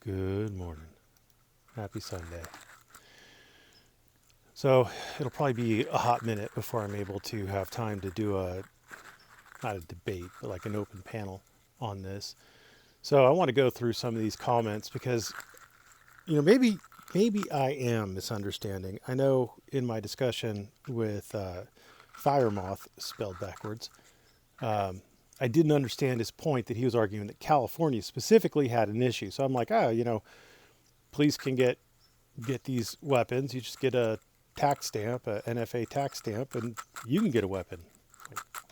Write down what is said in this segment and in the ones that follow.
Good morning. Happy Sunday. So it'll probably be a hot minute before I'm able to have time to do not a debate, but like an open panel on this. So I want to go through some of these comments because, maybe I am misunderstanding. I know in my discussion with Fire Moth, spelled backwards, I didn't understand his point that he was arguing that California specifically had an issue. So I'm like, police can get these weapons. You just get a tax stamp, a NFA tax stamp, and you can get a weapon.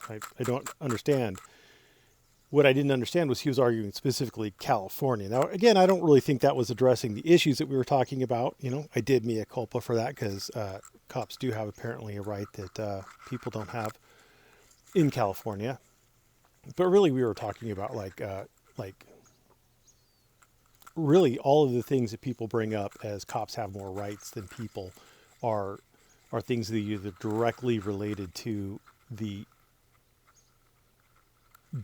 I don't understand. What I didn't understand was he was arguing specifically California. Now, again, I don't really think that was addressing the issues that we were talking about. I did mea culpa for that because cops do have apparently a right that people don't have in California. But really, we were talking about like really all of the things that people bring up as cops have more rights than people are things that are either directly related to the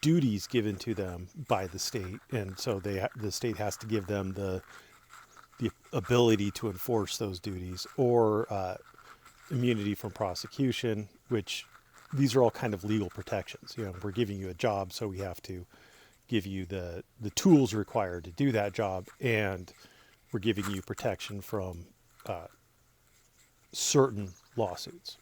duties given to them by the state, and so the state has to give them the ability to enforce those duties, or immunity from prosecution, which these are all kind of legal protections. We're giving you a job, so we have to give you the tools required to do that job, and we're giving you protection from certain lawsuits.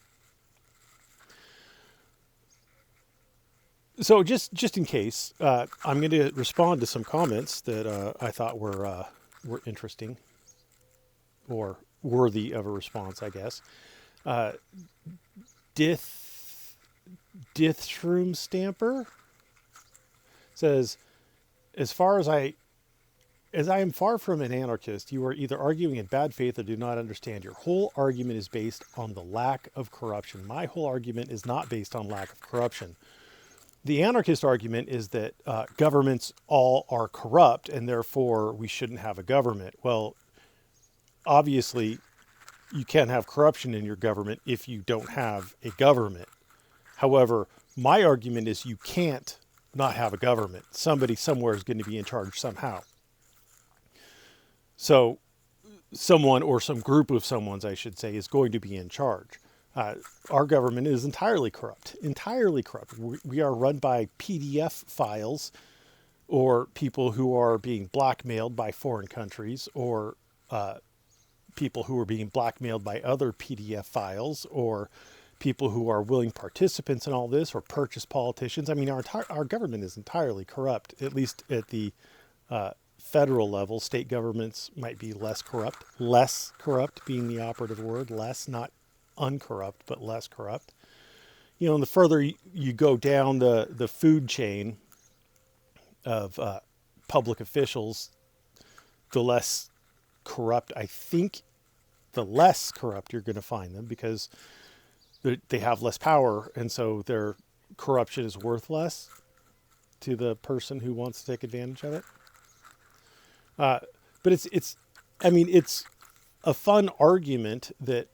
So just in case, I'm going to respond to some comments that I thought were interesting or worthy of a response, I guess. Dithroom Stamper says, as I am far from an anarchist, you are either arguing in bad faith or do not understand. Your whole argument is based on the lack of corruption. My whole argument is not based on lack of corruption. The anarchist argument is that governments all are corrupt and therefore we shouldn't have a government. Well, obviously, you can't have corruption in your government if you don't have a government. However, my argument is you can't not have a government. Somebody somewhere is going to be in charge somehow. So someone, or some group of someone's, I should say, is going to be in charge. Our government is entirely corrupt. We are run by PDF files, or people who are being blackmailed by foreign countries, or people who are being blackmailed by other PDF files, or people who are willing participants in all this, or purchase politicians. I mean, our government is entirely corrupt, at least at the federal level. State governments might be less corrupt being the operative word, less, not uncorrupt, but less corrupt. And the further you go down the food chain of public officials, the less corrupt, I think, the less corrupt you're going to find them, because they have less power, and so their corruption is worth less to the person who wants to take advantage of it. But it's a fun argument that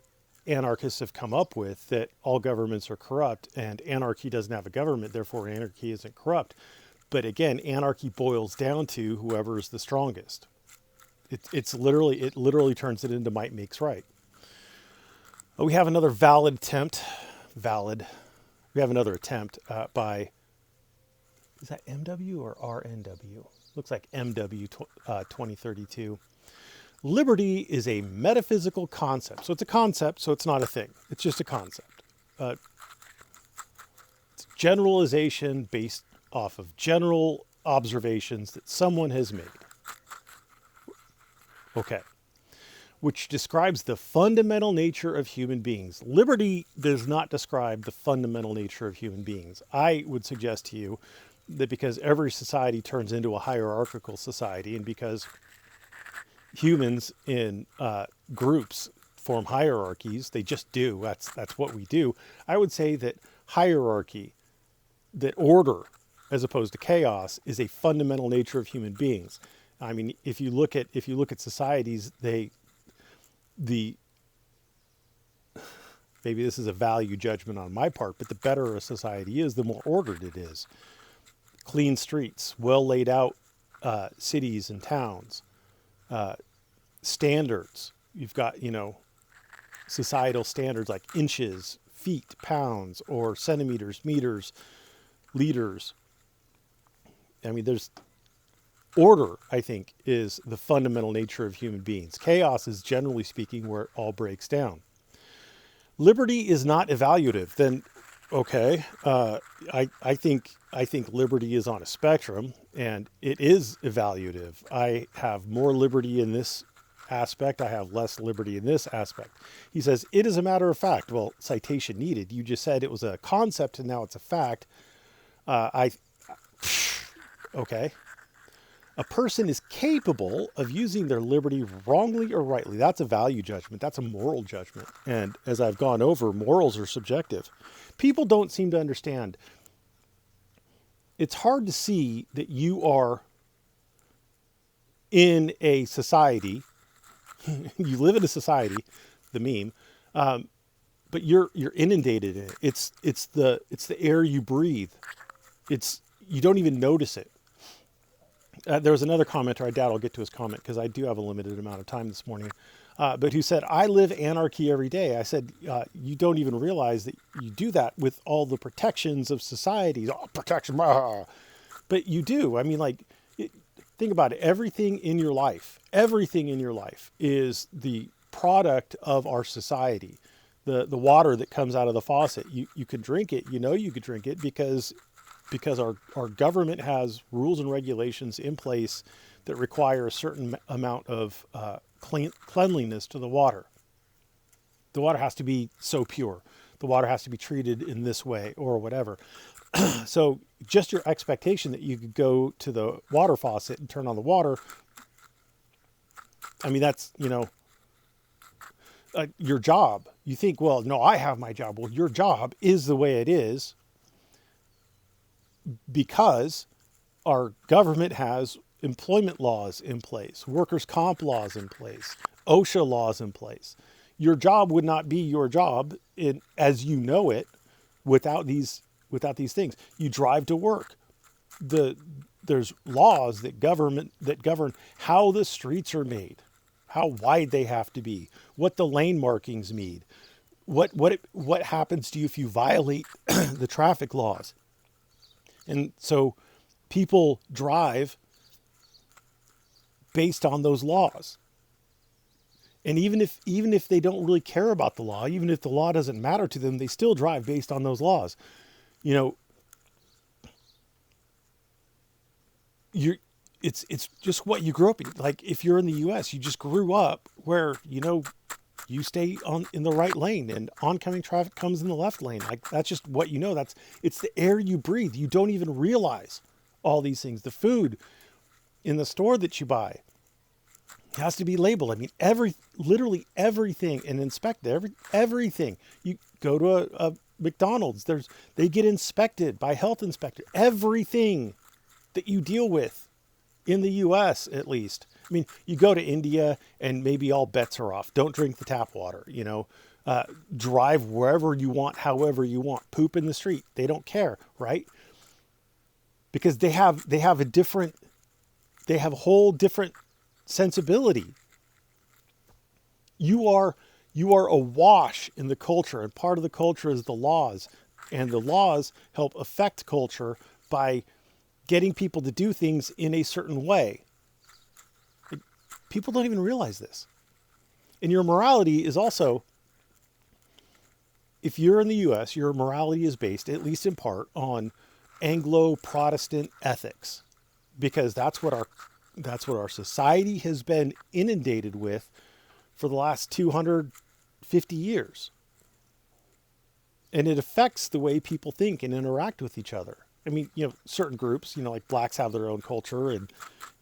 anarchists have come up with, that all governments are corrupt and anarchy doesn't have a government, therefore anarchy isn't corrupt. But again, anarchy boils down to whoever is the strongest. It literally turns it into might makes right. We have another attempt by, is that MW or RNW? Looks like MW 2032. Liberty is a metaphysical concept. So it's a concept, so it's not a thing. It's just a concept. It's generalization based off of general observations that someone has made. Okay. Which describes the fundamental nature of human beings. Liberty does not describe the fundamental nature of human beings. I would suggest to you that because every society turns into a hierarchical society, and because humans in groups form hierarchies, they just do. That's what we do. I would say that hierarchy, that order, as opposed to chaos, is a fundamental nature of human beings. I mean, if you look at societies, maybe this is a value judgment on my part, but the better a society is, the more ordered it is. Clean streets, well laid out cities and towns, standards. You've got, societal standards like inches, feet, pounds, or centimeters, meters, liters. I mean, there's order, I think, is the fundamental nature of human beings. Chaos is, generally speaking, where it all breaks down. Liberty is not evaluative. Then, okay, I think liberty is on a spectrum, and it is evaluative. I have more liberty in this aspect. I have less liberty in this aspect. He says, it is a matter of fact. Well, citation needed. You just said it was a concept, and now it's a fact. Okay. A person is capable of using their liberty wrongly or rightly. That's a value judgment. That's a moral judgment. And as I've gone over, morals are subjective. People don't seem to understand. It's hard to see that you are in a society. You live in a society, the meme, but you're inundated in it. It's the air you breathe. You don't even notice it. There was another commenter, I doubt I'll get to his comment because I do have a limited amount of time this morning, but who said, I live anarchy every day. I said, you don't even realize that you do that with all the protections of society. Oh, protection, blah. But you do. I mean, think about it. Everything in your life is the product of our society. The water that comes out of the faucet, you can drink it. You could drink it because our government has rules and regulations in place that require a certain amount of cleanliness to the water. The water has to be so pure. The water has to be treated in this way or whatever. So just your expectation that you could go to the water faucet and turn on the water, I mean, that's, your job. You think, well, no, I have my job. Well, your job is the way it is because our government has employment laws in place, workers' comp laws in place, OSHA laws in place. Your job would not be your job as you know it without these things. You drive to work. There's laws that govern how the streets are made, how wide they have to be, what the lane markings mean, what happens to you if you violate the traffic laws. And so people drive based on those laws. And even if they don't really care about the law, even if the law doesn't matter to them, they still drive based on those laws. It's just what you grew up in. Like if you're in the US, you just grew up where, you stay in the right lane and oncoming traffic comes in the left lane. Like that's just what it's the air you breathe. You don't even realize all these things. The food in the store that you buy has to be labeled. I mean, literally everything, and inspect everything. You go to a McDonald's, they get inspected by health inspector. Everything that you deal with in the US, at least. I mean, you go to India and maybe all bets are off. Don't drink the tap water, drive wherever you want, however you want, poop in the street. They don't care, right? Because they have a whole different sensibility. You are awash in the culture, and part of the culture is the laws, and the laws help affect culture by getting people to do things in a certain way. People don't even realize this. And your morality is also, if you're in the US, your morality is based, at least in part, on Anglo-Protestant ethics, because that's what our society has been inundated with for the last 250 years. And it affects the way people think and interact with each other. I mean, certain groups, like blacks have their own culture, and,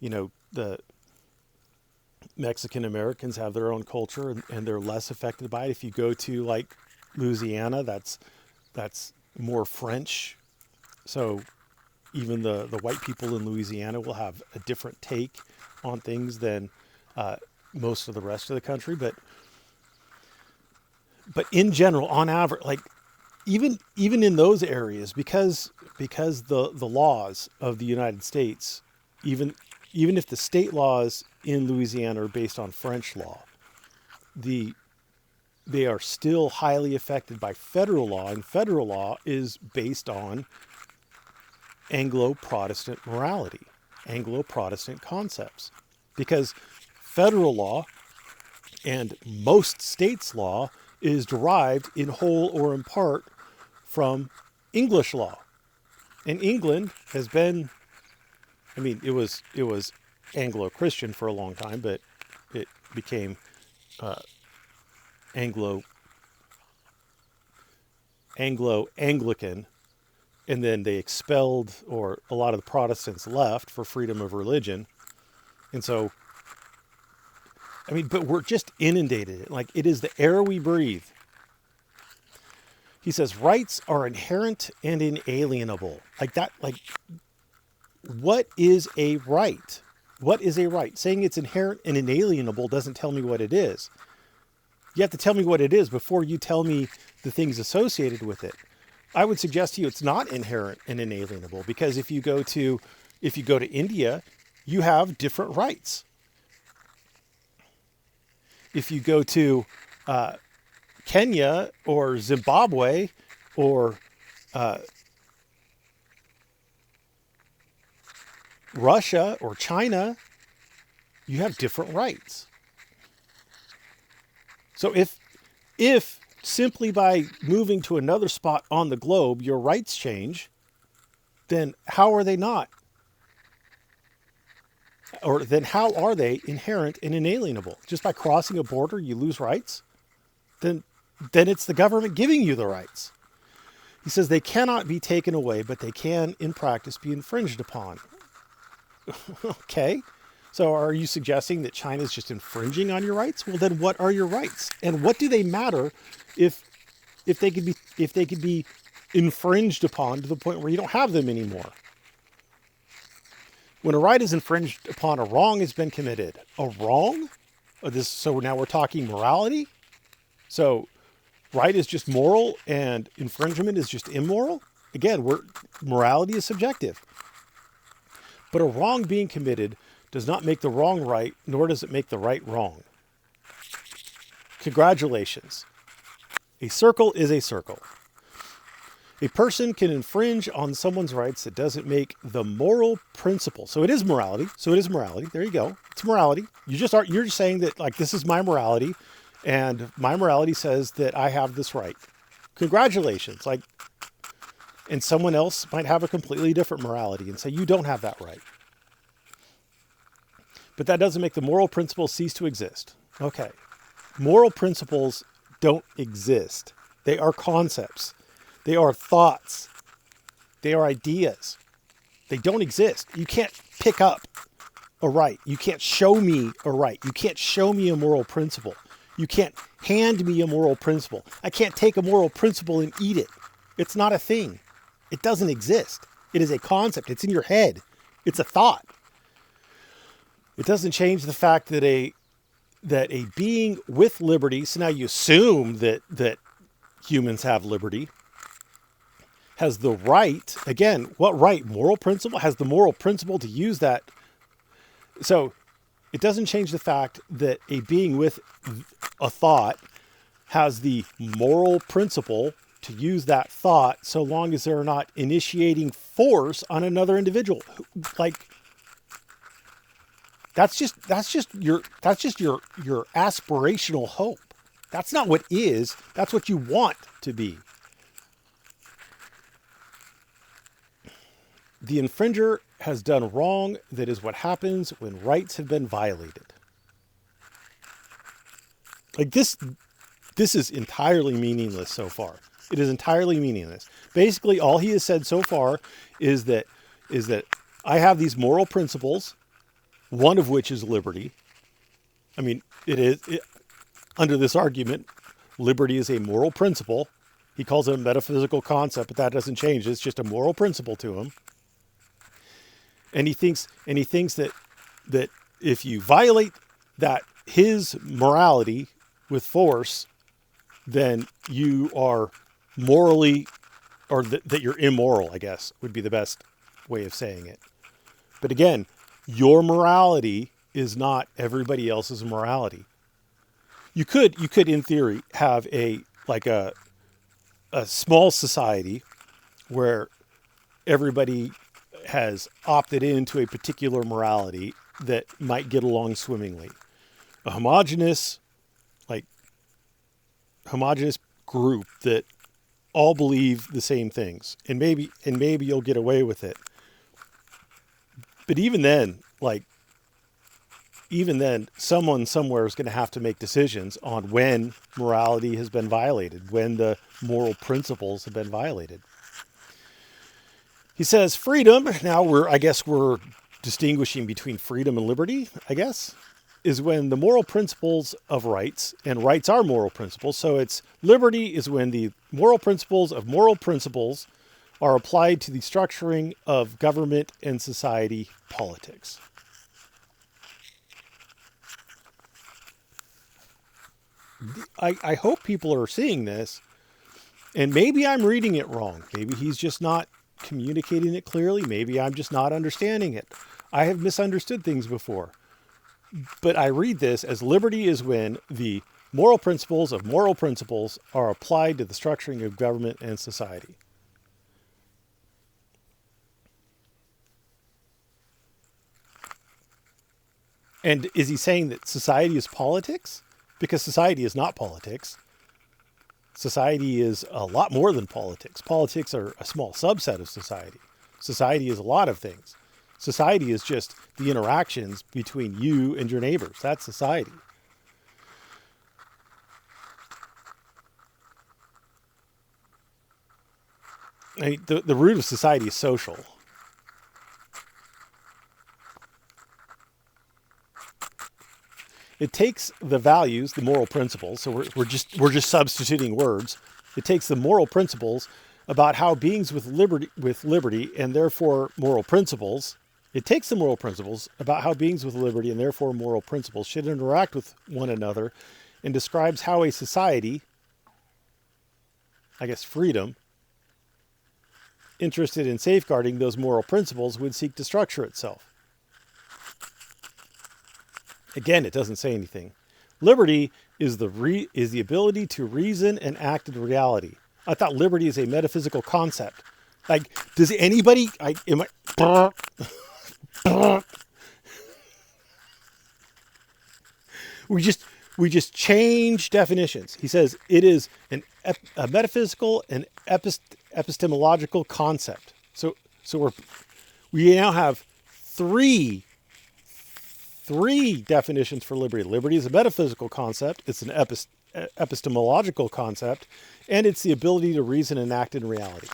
the Mexican Americans have their own culture, and they're less affected by it. If you go to like Louisiana, that's more French. So even the white people in Louisiana will have a different take on things than most of the rest of the country. But in general, on average, like even in those areas, because the laws of the United States, even even if the state laws in Louisiana are based on French law, they are still highly affected by federal law, and federal law is based on Anglo-Protestant morality, Anglo-Protestant concepts. Because federal law and most states' law is derived in whole or in part from English law. And England has been, I mean, it was Anglo-Christian for a long time, but it became Anglo-Anglican, and then they expelled, or a lot of the Protestants left for freedom of religion. And so, I mean, but we're just inundated. Like, it is the air we breathe. He says, rights are inherent and inalienable. Like that, like, what is a right? What is a right? Saying it's inherent and inalienable doesn't tell me what it is. You have to tell me what it is before you tell me the things associated with it. I would suggest to you it's not inherent and inalienable, because if you go to India, you have different rights. If you go to Kenya or Zimbabwe or Russia or China, you have different rights. So if simply by moving to another spot on the globe, your rights change, then how are they not? Or then how are they inherent and inalienable? Just by crossing a border, you lose rights? Then it's the government giving you the rights. He says they cannot be taken away, but they can, in practice, be infringed upon. Okay. So are you suggesting that China is just infringing on your rights? Well, then what are your rights? And what do they matter if they could be infringed upon to the point where you don't have them anymore? When a right is infringed upon, a wrong has been committed. A wrong? So now we're talking morality? So right is just moral and infringement is just immoral? Again, morality is subjective. But a wrong being committed does not make the wrong right, nor does it make the right wrong. Congratulations. A circle is a circle. A person can infringe on someone's rights that doesn't make the moral principle. So it is morality. There you go. It's morality. You're just saying that, like, this is my morality, and my morality says that I have this right. Congratulations. Like, and someone else might have a completely different morality and say you don't have that right. But that doesn't make the moral principles cease to exist. Okay. Moral principles don't exist. They are concepts. They are thoughts. They are ideas. They don't exist. You can't pick up a right. You can't show me a right. You can't show me a moral principle. You can't hand me a moral principle. I can't take a moral principle and eat it. It's not a thing. It doesn't exist. It is a concept. It's in your head. It's a thought. It doesn't change the fact that a being with liberty, so now you assume that humans have liberty, has the right, again, what right? Moral principle? Has the moral principle to use that. So it doesn't change the fact that a being with a thought has the moral principle to use that thought, so long as they're not initiating force on another individual. Like, that's just your aspirational hope. That's not what is. That's what you want to be. The infringer has done wrong. That is what happens when rights have been violated. Like, this is entirely meaningless so far. It is entirely meaningless. Basically, all he has said so far is that I have these moral principles, one of which is liberty. I mean, under this argument, liberty is a moral principle. He calls it a metaphysical concept, but that doesn't change. It's just a moral principle to him. And he thinks that if you violate his morality with force, then you are morally, or that you're immoral, I guess, would be the best way of saying it. But again, Your morality is not everybody else's morality. You could in theory have a small society where everybody has opted into a particular morality that might get along swimmingly. A like homogenous group that all believe the same things, and maybe you'll get away with it. But even then, someone somewhere is going to have to make decisions on when morality has been violated, when the moral principles have been violated. He says freedom. Now we're distinguishing between freedom and liberty, I guess, is when the moral principles of rights, and rights are moral principles. So it's liberty is when the moral principles of moral principles are applied to the structuring of government and society politics. I hope people are seeing this, and maybe I'm reading it wrong. Maybe he's just not communicating it clearly. Maybe I'm just not understanding it. I have misunderstood things before. But I read this as liberty is when the moral principles of moral principles are applied to the structuring of government and society. And is he saying that society is politics? Because society is not politics. Society is a lot more than politics. Politics are a small subset of society. Society is a lot of things. Society is just the interactions between you and your neighbors. That's society. I mean, the root of society is social. It takes the values, the moral principles. So we're just substituting words. It takes the moral principles about how beings with liberty and therefore moral principles. It takes the moral principles about how beings with liberty and therefore moral principles should interact with one another, and describes how a society, I guess freedom, interested in safeguarding those moral principles would seek to structure itself. Again, it doesn't say anything. Liberty is the ability to reason and act in reality. I thought liberty is a metaphysical concept. Like, does anybody? We just change definitions. He says it is a metaphysical and epistemological concept. So we now have three definitions for liberty. Liberty is a metaphysical concept. It's an epistemological concept, and it's the ability to reason and act in reality.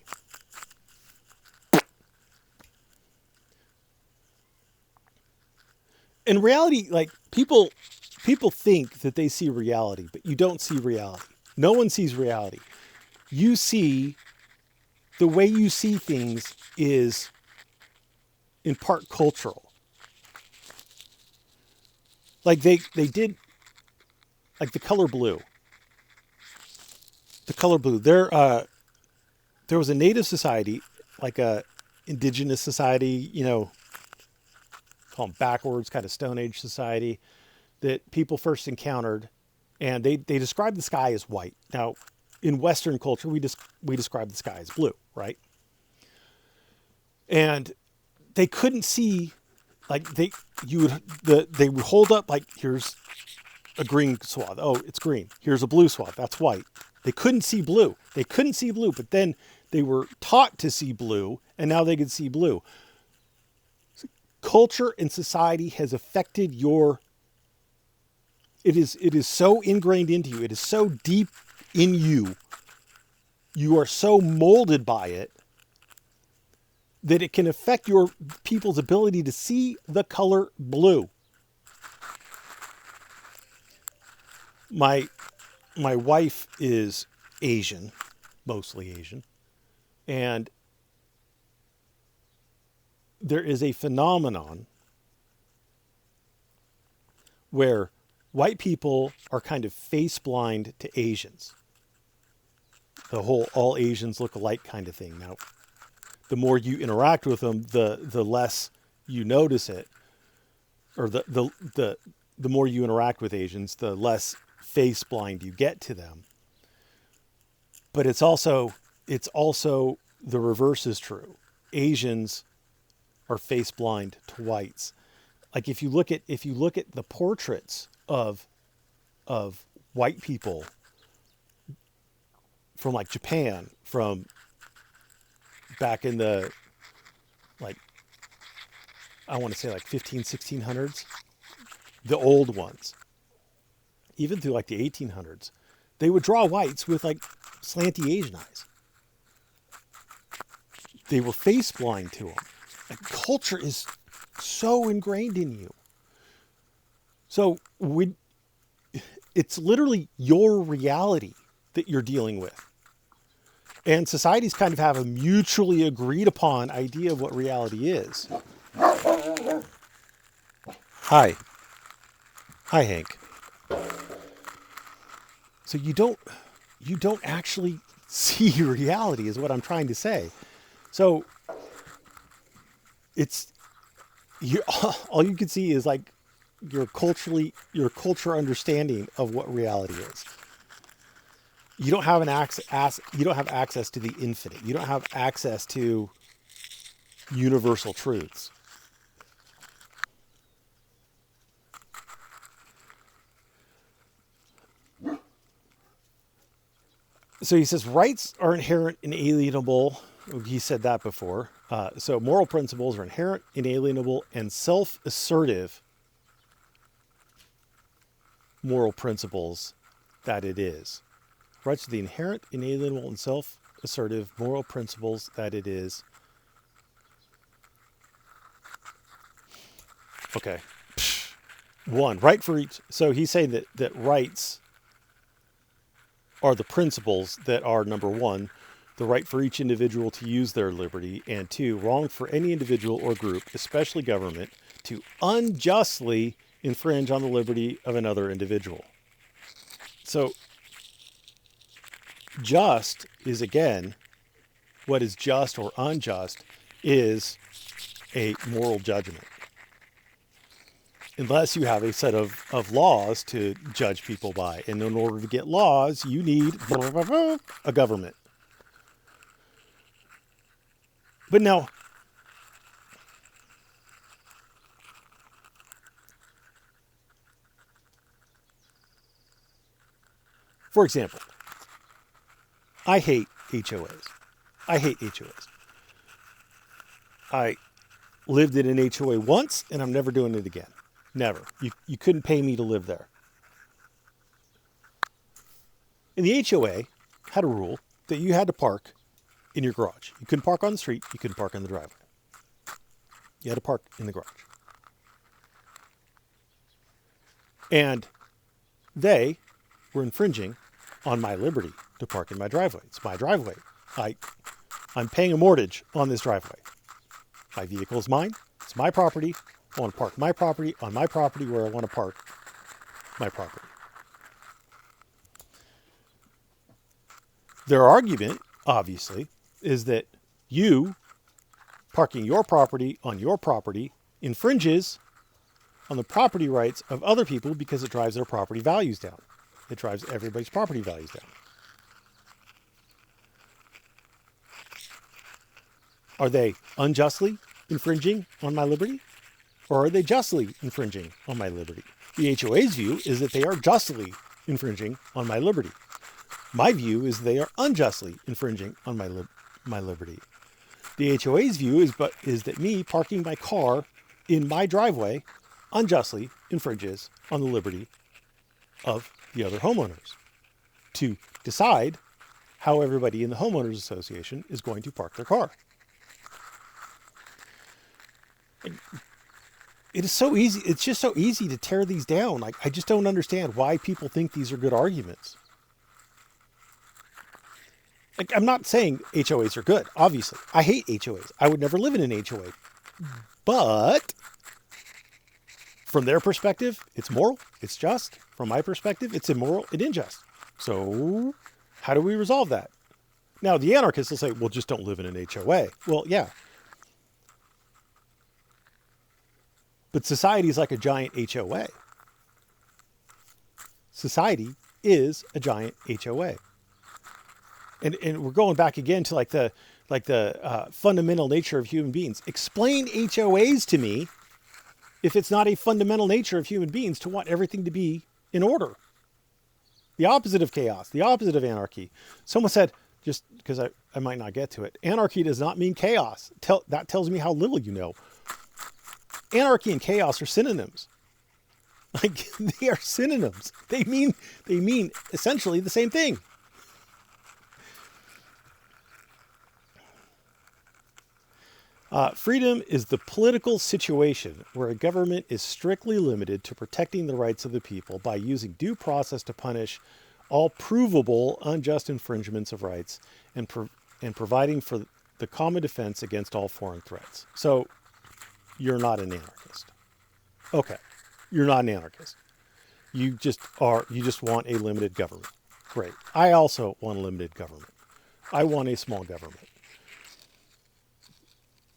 In reality, like people think that they see reality, but you don't see reality. No one sees reality. You see, the way you see things is in part cultural. Like they did, like the color blue. The color blue. There was a native society, like a indigenous society, call them backwards, kind of Stone Age society, that people first encountered, and they described the sky as white. Now, in Western culture, we describe the sky as blue, right? And they couldn't see, like they would hold up, like, here's a green swath. Oh, it's green. Here's a blue swath. That's white. They couldn't see blue. But then they were taught to see blue, and now they could see blue. Culture and society has affected it is so ingrained into you. It is so deep in you. You are so molded by it that it can affect your people's ability to see the color blue. My wife is Asian, mostly Asian, and there is a phenomenon where white people are kind of face blind to Asians. The whole all Asians look alike kind of thing. Now, the more you interact with them, the less you notice it. or the more you interact with Asians, the less face blind you get to them. But it's also the reverse is true. Asians are face blind to whites. Like if you look at the portraits of white people from like Japan from back in the like I want to say like 1600s, the old ones, even through like the 1800s, they would draw whites with like slanty Asian eyes. They were face blind to them. Like, culture is so ingrained in you. So it's literally your reality that you're dealing with. And societies kind of have a mutually agreed upon idea of what reality is. Hi. Hi, Hank. So you don't actually see reality is what I'm trying to say. So all you can see is like your culture understanding of what reality is. You don't have access to the infinite. You don't have access to universal truths. So he says rights are inherent, inalienable. He said that before. So moral principles are inherent, inalienable, and self-assertive moral principles that it is. Rights are the inherent, inalienable, and self-assertive moral principles that it is. Okay. One, right for each. So he's saying that rights are the principles that are, number one, the right for each individual to use their liberty, and two, wrong for any individual or group, especially government, to unjustly infringe on the liberty of another individual. So just is, again, what is just or unjust is a moral judgment. Unless you have a set of laws to judge people by. And in order to get laws, you need a government. But now, for example, I hate HOAs. I hate HOAs. I lived in an HOA once, and I'm never doing it again. Never. You couldn't pay me to live there. And the HOA had a rule that you had to park in your garage. You couldn't park on the street. You couldn't park in the driveway. You had to park in the garage. And they were infringing on my liberty to park in my driveway. It's my driveway. I'm paying a mortgage on this driveway. My vehicle is mine. It's my property. I want to park my property on my property where I want to park my property. Their argument, obviously, is that you parking your property on your property infringes on the property rights of other people because it drives their property values down. It drives everybody's property values down. Are they unjustly infringing on my liberty? Or are they justly infringing on my liberty? The HOA's view is that they are justly infringing on my liberty. My view is they are unjustly infringing on my liberty. The HOA's view is that me parking my car in my driveway unjustly infringes on the liberty of the other homeowners to decide how everybody in the homeowners association is going to park their car. It is so easy. It's just so easy to tear these down. Like, I just don't understand why people think these are good arguments. Like, I'm not saying HOAs are good. Obviously, I hate HOAs. I would never live in an HOA. But from their perspective, it's moral. It's just. From my perspective, it's immoral and unjust. So how do we resolve that? Now, the anarchists will say, well, just don't live in an HOA. Well, yeah. But society is like a giant HOA. Society is a giant HOA. And we're going back again to like the fundamental nature of human beings. Explain HOAs to me if it's not a fundamental nature of human beings to want everything to be in order. The opposite of chaos, the opposite of anarchy. Someone said, just because I might not get to it, anarchy does not mean chaos. That tells me how little you know. Anarchy and chaos are synonyms. Like, they are synonyms. They mean essentially the same thing. Freedom is the political situation where a government is strictly limited to protecting the rights of the people by using due process to punish all provable unjust infringements of rights and providing for the common defense against all foreign threats. So you're not an anarchist. Okay. You're not an anarchist. You just want a limited government. Great. I also want a limited government. I want a small government.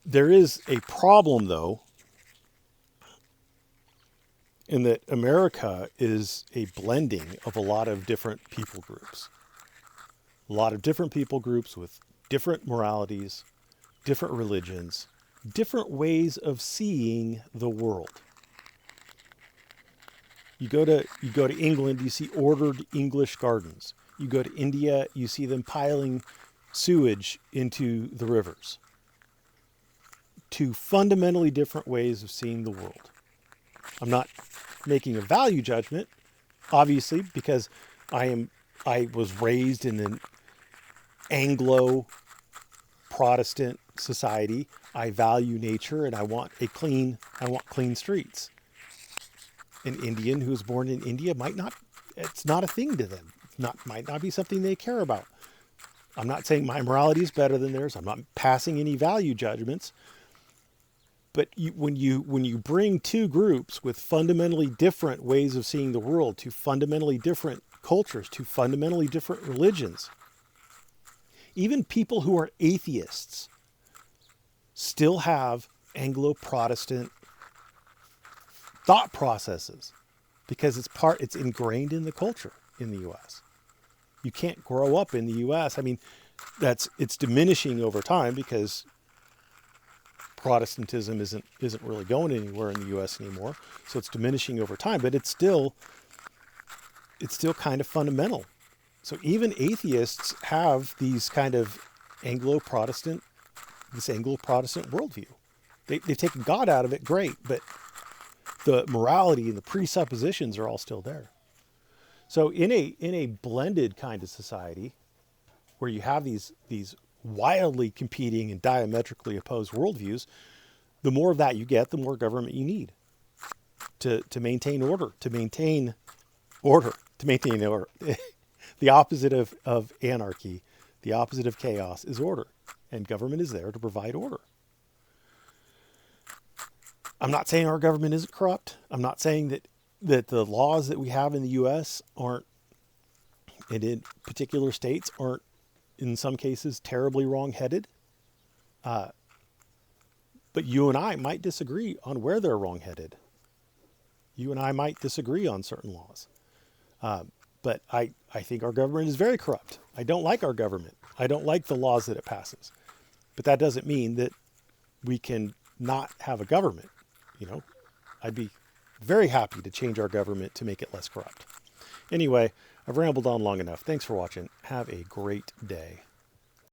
There is a problem, though, in that America is a blending of a lot of different people groups. A lot of different people groups with different moralities, different religions, different ways of seeing the world. You go to England, you see ordered English gardens. You go to India, you see them piling sewage into the rivers. Two fundamentally different ways of seeing the world. I'm not making a value judgment, obviously, because I was raised in an Anglo-Protestant society. I value nature and I want clean streets. An Indian who was born in India it's not a thing to them. Might not be something they care about. I'm not saying my morality is better than theirs. I'm not passing any value judgments. But when you bring two groups with fundamentally different ways of seeing the world, to fundamentally different cultures, to fundamentally different religions, even people who are atheists still have Anglo-Protestant thought processes because it's ingrained in the culture in the U.S. You can't grow up in the U.S. I mean, it's diminishing over time because Protestantism isn't really going anywhere in the U.S. anymore, so it's diminishing over time. But it's still kind of fundamental. So even atheists have these kind of Anglo-Protestant worldview. They've taken God out of it, great, but the morality and the presuppositions are all still there. So in a blended kind of society, where you have these wildly competing and diametrically opposed worldviews, the more of that you get, the more government you need to maintain order, The opposite of anarchy, the opposite of chaos is order, and government is there to provide order. I'm not saying our government isn't corrupt. I'm not saying that the laws that we have in the U.S. aren't, and in particular states aren't, in some cases, terribly wrong-headed. But you and I might disagree on where they're wrong-headed. You and I might disagree on certain laws. But I think our government is very corrupt. I don't like our government. I don't like the laws that it passes. But that doesn't mean that we can not have a government. I'd be very happy to change our government to make it less corrupt. Anyway, I've rambled on long enough. Thanks for watching. Have a great day.